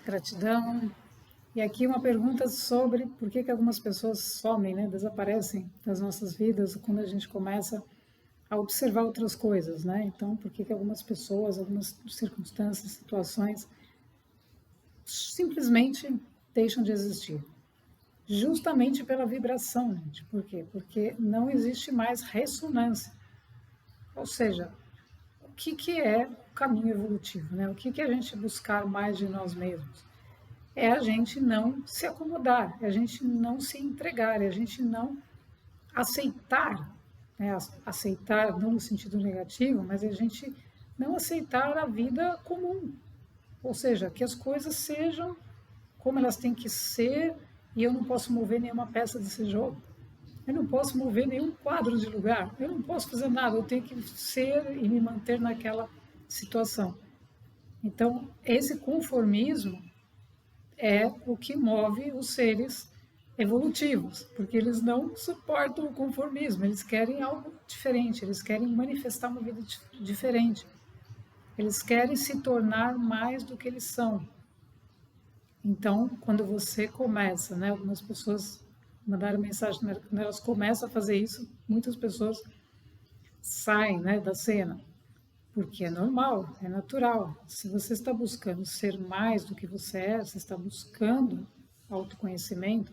Gratidão. E aqui uma pergunta sobre por que algumas pessoas somem, né, desaparecem das nossas vidas quando a gente começa a observar outras coisas, né? Então, por que algumas pessoas, algumas circunstâncias, situações simplesmente deixam de existir? Justamente pela vibração, gente. Por quê? Porque não existe mais ressonância. Ou seja, o que é o caminho evolutivo, né? O que é a gente buscar mais de nós mesmos? É a gente não se acomodar, é a gente não se entregar, é a gente não aceitar, né? Aceitar não no sentido negativo, mas é a gente não aceitar a vida comum, ou seja, que as coisas sejam como elas têm que ser e eu não posso mover nenhuma peça desse jogo. Eu não posso mover nenhum quadro de lugar, eu não posso fazer nada, eu tenho que ser e me manter naquela situação. Então, esse conformismo é o que move os seres evolutivos, porque eles não suportam o conformismo, eles querem algo diferente, eles querem manifestar uma vida diferente, eles querem se tornar mais do que eles são. Então, quando você começa, né, algumas pessoas mandaram mensagem, quando elas começam a fazer isso, muitas pessoas saem, né, da cena, porque é normal, é natural. Se você está buscando ser mais do que você é, você está buscando autoconhecimento,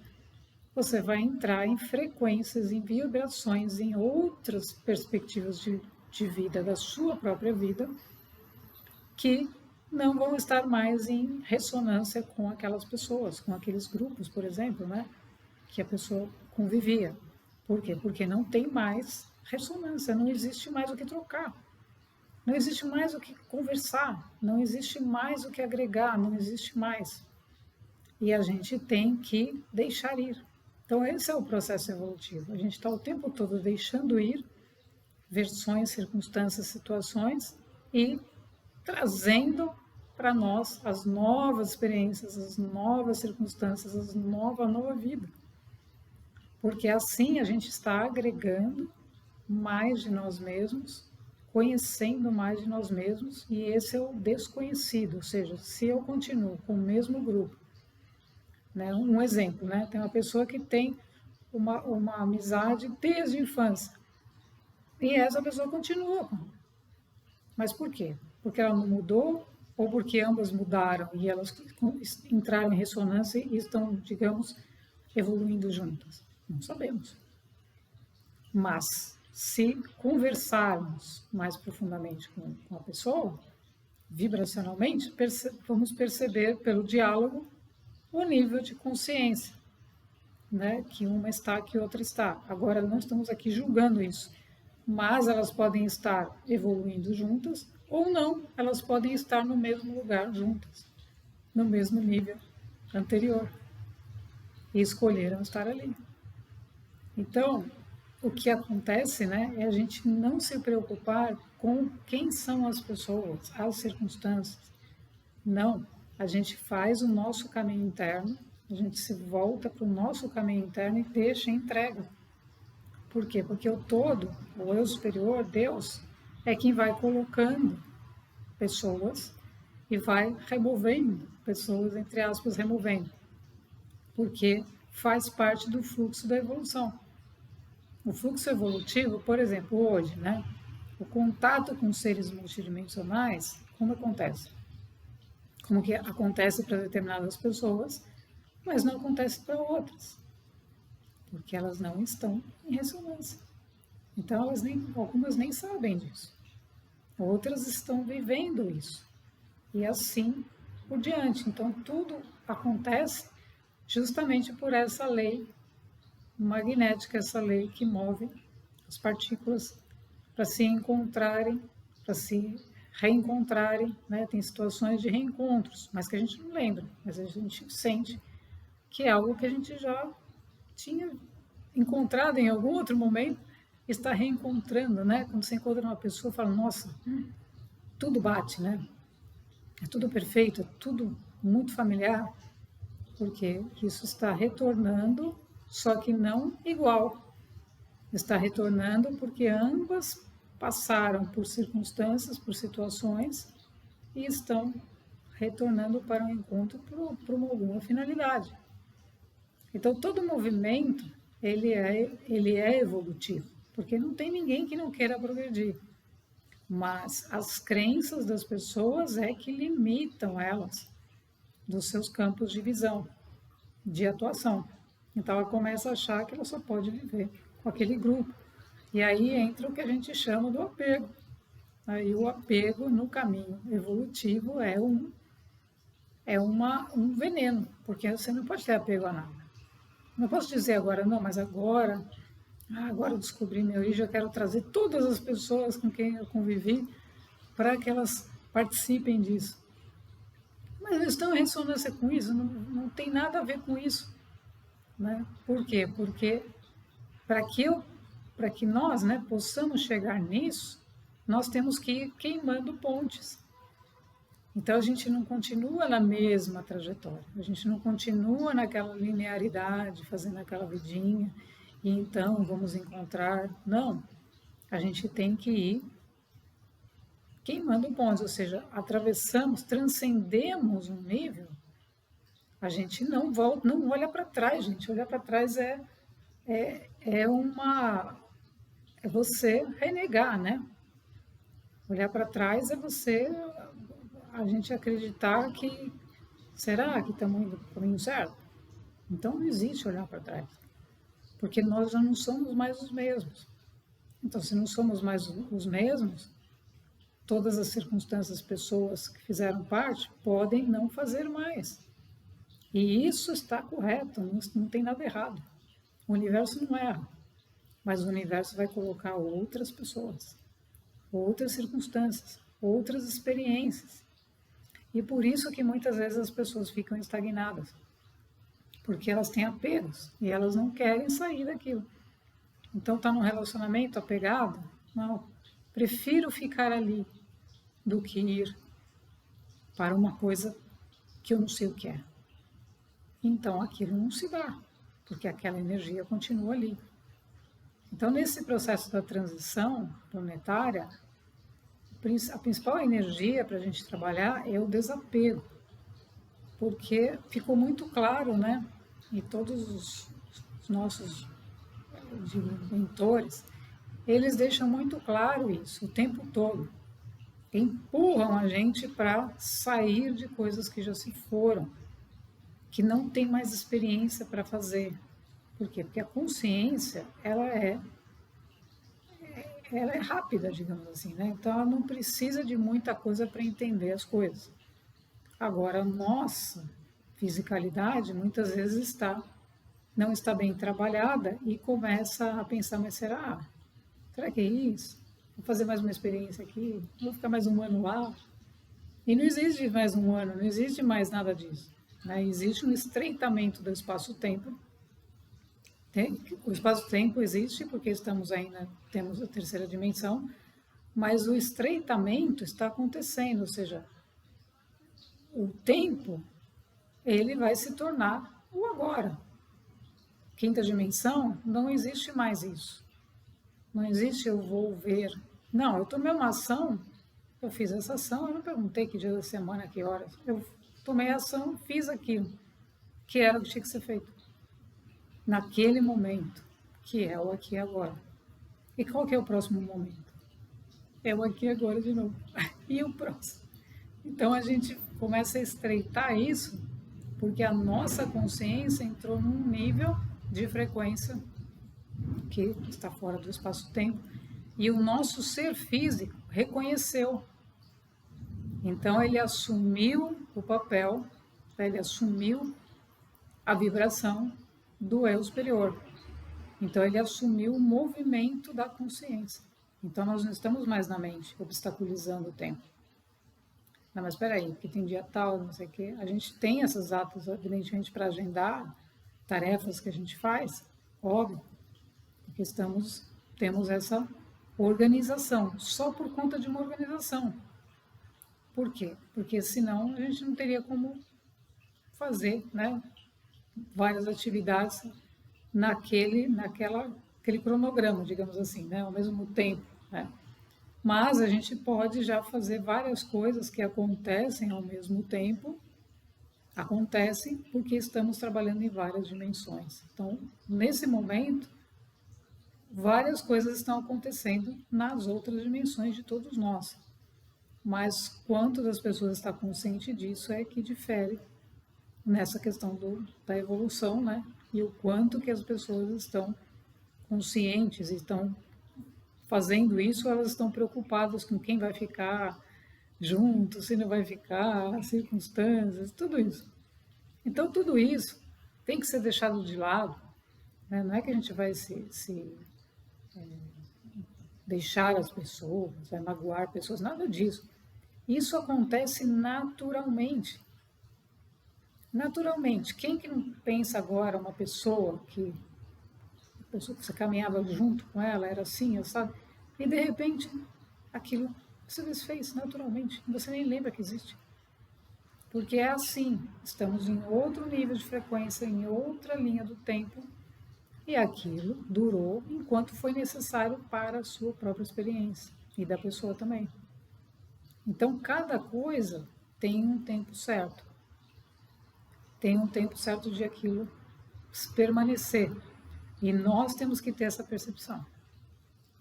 você vai entrar em frequências, em vibrações, em outras perspectivas de vida, da sua própria vida, que não vão estar mais em ressonância com aquelas pessoas, com aqueles grupos, por exemplo, né, que a pessoa convivia. Por quê? Porque não tem mais ressonância, não existe mais o que trocar. Não existe mais o que conversar, não existe mais o que agregar, não existe mais. E a gente tem que deixar ir. Então, esse é o processo evolutivo. A gente está o tempo todo deixando ir versões, circunstâncias, situações e trazendo para nós as novas experiências, as novas circunstâncias, a nova vida. Porque assim a gente está agregando mais de nós mesmos, conhecendo mais de nós mesmos, e esse é o desconhecido, ou seja, se eu continuo com o mesmo grupo, né, um exemplo, né, tem uma pessoa que tem uma amizade desde a infância, e essa pessoa continua, mas por quê? Porque ela não mudou, ou porque ambas mudaram e elas entraram em ressonância e estão, digamos, evoluindo juntas? Não sabemos. Mas, se conversarmos mais profundamente com a pessoa, vibracionalmente, vamos perceber pelo diálogo o nível de consciência, né? Que uma está, que outra está. Agora, não estamos aqui julgando isso, mas elas podem estar evoluindo juntas ou não, elas podem estar no mesmo lugar juntas, no mesmo nível anterior, e escolheram estar ali. Então, o que acontece, né, é a gente não se preocupar com quem são as pessoas, as circunstâncias. Não, a gente faz o nosso caminho interno, a gente se volta para o nosso caminho interno e deixa a entrega. Por quê? Porque o todo, o eu superior, Deus, é quem vai colocando pessoas e vai removendo pessoas, entre aspas, removendo, porque faz parte do fluxo da evolução. O fluxo evolutivo, por exemplo, hoje, né? O contato com seres multidimensionais, como acontece? Como que acontece para determinadas pessoas, mas não acontece para outras, porque elas não estão em ressonância. Então, algumas nem sabem disso. Outras estão vivendo isso. E assim por diante. Então, tudo acontece justamente por essa lei magnética, essa lei que move as partículas para se encontrarem, para se reencontrarem, né? Tem situações de reencontros, mas que a gente não lembra, mas a gente sente que é algo que a gente já tinha encontrado em algum outro momento, está reencontrando, né? Quando você encontra uma pessoa, fala, nossa, tudo bate, né? É tudo perfeito, é tudo muito familiar, porque isso está retornando, só que não igual. Está retornando porque ambas passaram por circunstâncias, por situações e estão retornando para um encontro por alguma finalidade. Então, todo movimento, ele é evolutivo, porque não tem ninguém que não queira progredir. Mas as crenças das pessoas é que limitam elas dos seus campos de visão, de atuação. Então, ela começa a achar que ela só pode viver com aquele grupo. E aí entra o que a gente chama do apego. Aí o apego no caminho evolutivo um veneno, porque você não pode ter apego a nada. Não posso dizer agora, não, mas agora eu descobri minha origem, eu quero trazer todas as pessoas com quem eu convivi para que elas participem disso. Mas eles estão em ressonância com isso, não tem nada a ver com isso. Né? Por quê? Porque para que nós, né, possamos chegar nisso, nós temos que ir queimando pontes. Então a gente não continua na mesma trajetória, a gente não continua naquela linearidade, fazendo aquela vidinha, e então vamos encontrar. Não, a gente tem que ir queimando pontes, ou seja, atravessamos, transcendemos um nível, a gente não volta, não olha para trás, gente. Olhar para trás é você renegar, né? Olhar para trás é a gente acreditar que será que estamos indo para o caminho certo? Então não existe olhar para trás, porque nós já não somos mais os mesmos. Então, se não somos mais os mesmos, todas as circunstâncias, pessoas que fizeram parte podem não fazer mais. E isso está correto, não tem nada errado. O universo não erra, mas o universo vai colocar outras pessoas, outras circunstâncias, outras experiências. E por isso que muitas vezes as pessoas ficam estagnadas, porque elas têm apegos e elas não querem sair daquilo. Então está num relacionamento apegado? Não, prefiro ficar ali do que ir para uma coisa que eu não sei o que é. Então aquilo não se dá, porque aquela energia continua ali. Então, nesse processo da transição planetária, a principal energia para a gente trabalhar é o desapego, porque ficou muito claro, né? E todos os nossos mentores, eles deixam muito claro isso o tempo todo. Empurram a gente para sair de coisas que já se foram, que não tem mais experiência para fazer. Por quê? Porque a consciência, ela é rápida, digamos assim, né? Então ela não precisa de muita coisa para entender as coisas. Agora, a nossa fisicalidade muitas vezes não está bem trabalhada e começa a pensar, mas será que é isso? Vou fazer mais uma experiência aqui, vou ficar mais um ano lá. E não existe mais um ano, não existe mais nada disso. Né? Existe um estreitamento do espaço-tempo. O espaço-tempo existe porque temos a terceira dimensão, mas o estreitamento está acontecendo, ou seja, o tempo ele vai se tornar o agora. Quinta dimensão, não existe mais isso. Não existe eu vou ver. Não, eu tomei uma ação, eu fiz essa ação, eu não perguntei que dia da semana, que horas. Eu tomei a ação, fiz aquilo, que era o que tinha que ser feito. Naquele momento, que é o aqui e agora. E qual que é o próximo momento? É o aqui e agora de novo. E o próximo? Então a gente começa a estreitar isso, porque a nossa consciência entrou num nível de frequência que está fora do espaço-tempo, e o nosso ser físico reconheceu. Então ele assumiu o papel, ele assumiu a vibração do eu superior. Então ele assumiu o movimento da consciência. Então nós não estamos mais na mente, obstaculizando o tempo. Não, mas espera aí, porque tem dia tal, não sei o quê. A gente tem essas datas, evidentemente, para agendar tarefas que a gente faz, óbvio, porque temos essa organização, só por conta de uma organização. Por quê? Porque senão a gente não teria como fazer, né, várias atividades naquele cronograma, digamos assim, né, ao mesmo tempo, né? Mas a gente pode já fazer várias coisas que acontecem ao mesmo tempo, acontecem porque estamos trabalhando em várias dimensões. Então, nesse momento, várias coisas estão acontecendo nas outras dimensões de todos nós. Mas quanto das pessoas está consciente disso é que difere nessa questão da evolução, né? E o quanto que as pessoas estão conscientes e estão fazendo isso, elas estão preocupadas com quem vai ficar junto, se não vai ficar, as circunstâncias, tudo isso. Então, tudo isso tem que ser deixado de lado, né? Não é que a gente vai se deixar as pessoas, vai magoar pessoas, nada disso. Isso acontece naturalmente. Naturalmente. Quem que não pensa agora uma pessoa que você caminhava junto com ela, era assim, sabe? E de repente aquilo se desfez naturalmente, você nem lembra que existe. Porque é assim, estamos em outro nível de frequência, em outra linha do tempo, e aquilo durou enquanto foi necessário para a sua própria experiência e da pessoa também. Então, cada coisa tem um tempo certo. Tem um tempo certo de aquilo permanecer. E nós temos que ter essa percepção.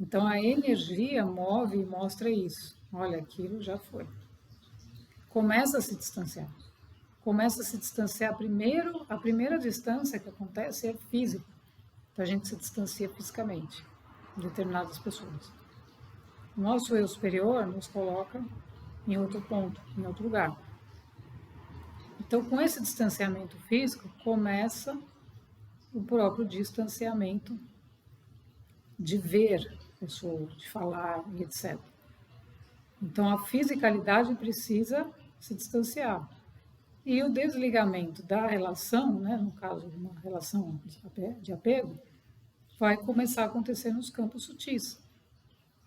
Então, a energia move e mostra isso. Olha, aquilo já foi. Começa a se distanciar. Começa a se distanciar primeiro, a primeira distância que acontece é física. Então, a gente se distancia fisicamente de determinadas pessoas. O nosso eu superior nos coloca em outro ponto, em outro lugar. Então, com esse distanciamento físico, começa o próprio distanciamento de ver pessoas, de falar e etc. Então, a fisicalidade precisa se distanciar. E o desligamento da relação, né, no caso de uma relação de apego, vai começar a acontecer nos campos sutis.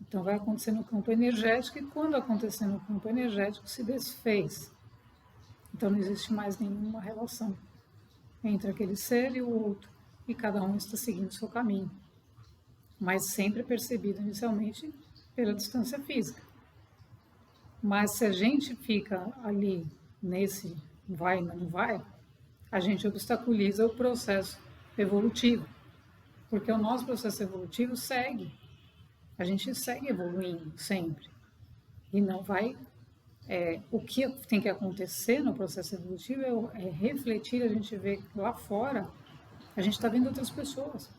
Então, vai acontecer no campo energético, e quando acontecer no campo energético, se desfez. Então, não existe mais nenhuma relação entre aquele ser e o outro, e cada um está seguindo o seu caminho, mas sempre percebido inicialmente pela distância física. Mas se a gente fica ali nesse vai, não vai, a gente obstaculiza o processo evolutivo, porque o nosso processo evolutivo segue. A gente segue evoluindo sempre. E não vai... o que tem que acontecer no processo evolutivo é refletir, a gente vê lá fora, a gente está vendo outras pessoas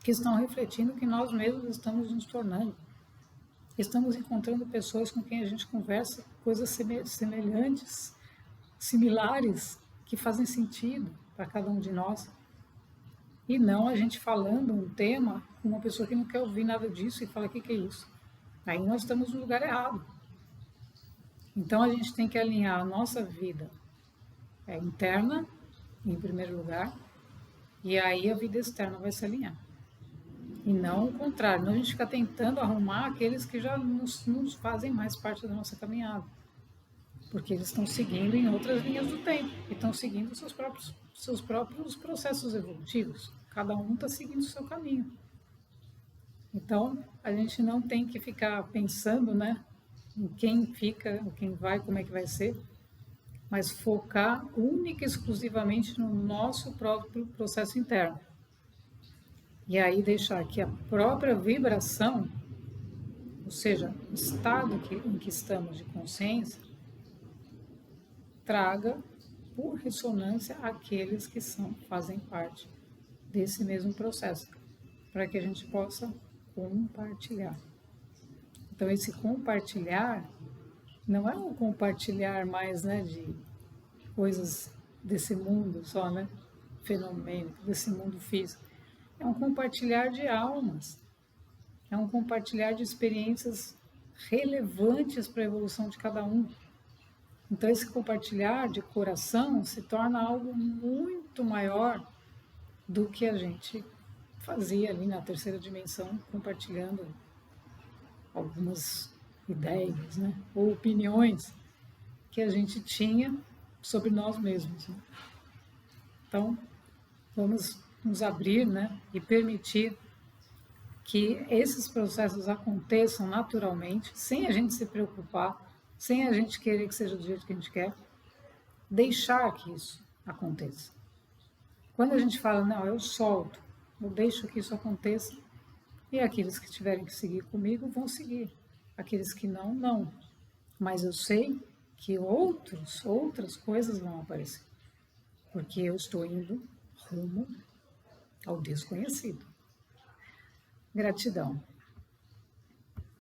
que estão refletindo o que nós mesmos estamos nos tornando. Estamos encontrando pessoas com quem a gente conversa coisas semelhantes, similares, que fazem sentido para cada um de nós. E não a gente falando um tema com uma pessoa que não quer ouvir nada disso e fala: o que é isso? Aí nós estamos no lugar errado. Então a gente tem que alinhar a nossa vida interna, em primeiro lugar, e aí a vida externa vai se alinhar. E não o contrário, não a gente fica tentando arrumar aqueles que já nos fazem mais parte da nossa caminhada. Porque eles estão seguindo em outras linhas do tempo, e estão seguindo seus próprios processos evolutivos. Cada um está seguindo o seu caminho. Então, a gente não tem que ficar pensando, né, em quem fica, quem vai, como é que vai ser, mas focar única e exclusivamente no nosso próprio processo interno. E aí deixar que a própria vibração, ou seja, o estado em que estamos de consciência, traga por ressonância aqueles que fazem parte desse mesmo processo, para que a gente possa compartilhar. Então, esse compartilhar não é um compartilhar mais, né, de coisas desse mundo só, né, fenomênico, desse mundo físico. É um compartilhar de almas, é um compartilhar de experiências relevantes para a evolução de cada um. Então, esse compartilhar de coração se torna algo muito maior do que a gente fazia ali na terceira dimensão, compartilhando algumas ideias, né, ou opiniões que a gente tinha sobre nós mesmos, né? Então, vamos nos abrir, né, e permitir que esses processos aconteçam naturalmente, sem a gente se preocupar, sem a gente querer que seja do jeito que a gente quer, deixar que isso aconteça. Quando a gente fala, não, eu solto, eu deixo que isso aconteça, e aqueles que tiverem que seguir comigo vão seguir, aqueles que não, não. Mas eu sei que outras coisas vão aparecer, porque eu estou indo rumo ao desconhecido. Gratidão.